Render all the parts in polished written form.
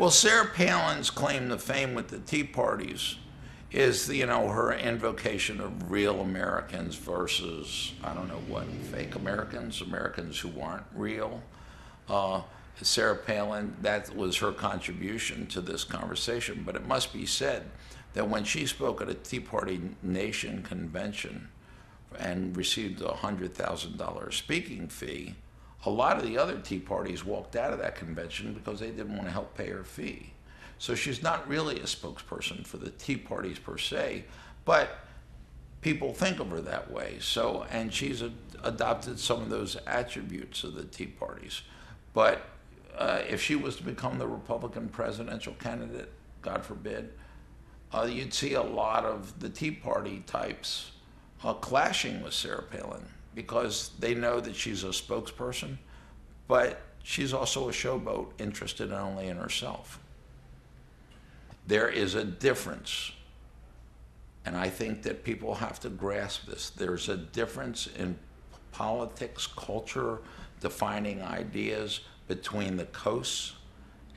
Well, Sarah Palin's claim to fame with the Tea Parties is, her invocation of real Americans versus, I don't know what, fake Americans, Americans who aren't real. Sarah Palin, that was her contribution to this conversation. But it must be said that when she spoke at a Tea Party Nation convention and received a $100,000 speaking fee, a lot of the other Tea Parties walked out of that convention because they didn't want to help pay her fee. So she's not really a spokesperson for the Tea Parties per se, but people think of her that way. So, and she's adopted some of those attributes of the Tea Parties. But if she was to become the Republican presidential candidate, God forbid, you'd see a lot of the Tea Party types clashing with Sarah Palin because they know that she's a spokesperson, but she's also a showboat interested only in herself. There is a difference, and I think that people have to grasp this. There's a difference in politics, culture, defining ideas between the coasts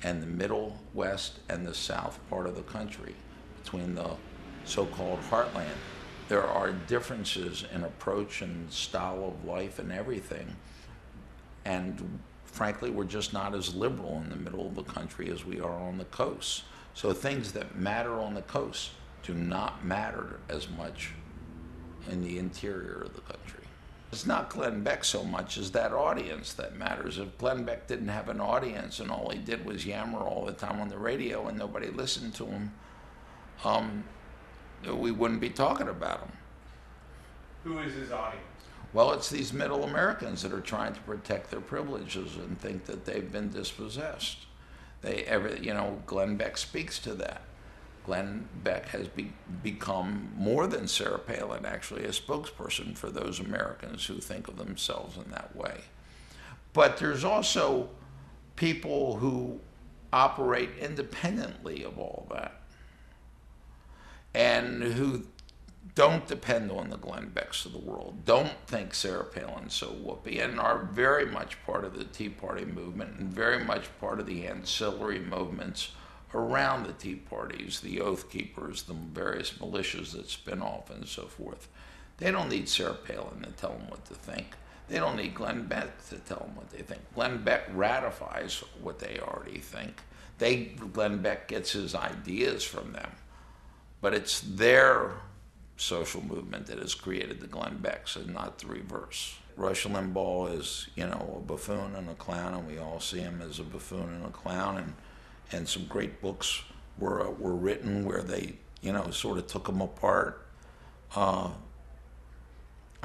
and the Middle West and the South part of the country, between the so-called heartland. There are differences in approach and style of life and everything. And frankly, we're just not as liberal in the middle of the country as we are on the coast. So things that matter on the coast do not matter as much in the interior of the country. It's not Glenn Beck so much as that audience that matters. If Glenn Beck didn't have an audience and all he did was yammer all the time on the radio and nobody listened to him, we wouldn't be talking about him. Who is his audience? Well, it's these middle Americans that are trying to protect their privileges and think that they've been dispossessed. Glenn Beck speaks to that. Glenn Beck has become, more than Sarah Palin, actually, a spokesperson for those Americans who think of themselves in that way. But there's also people who operate independently of all that and who don't depend on the Glenn Becks of the world, don't think Sarah Palin's so whoopee, and are very much part of the Tea Party movement and very much part of the ancillary movements around the Tea Parties, the Oath Keepers, the various militias that spin off and so forth. They don't need Sarah Palin to tell them what to think. They don't need Glenn Beck to tell them what they think. Glenn Beck ratifies what they already think. Glenn Beck gets his ideas from them. But it's their social movement that has created the Glenn Becks and not the reverse. Rush Limbaugh is, a buffoon and a clown, and we all see him as a buffoon and a clown, and some great books were written where they, sort of took him apart. I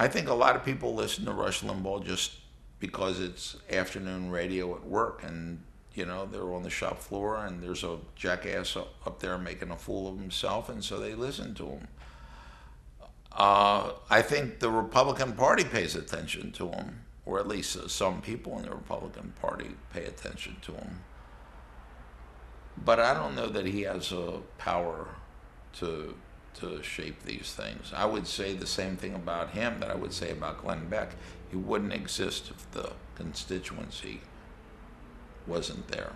think a lot of people listen to Rush Limbaugh just because it's afternoon radio at work, and they're on the shop floor and there's a jackass up there making a fool of himself, and so they listen to him. I think the Republican Party pays attention to him, or at least some people in the Republican Party pay attention to him. But I don't know that he has a power to shape these things. I would say the same thing about him that I would say about Glenn Beck. He wouldn't exist if the constituency wasn't there.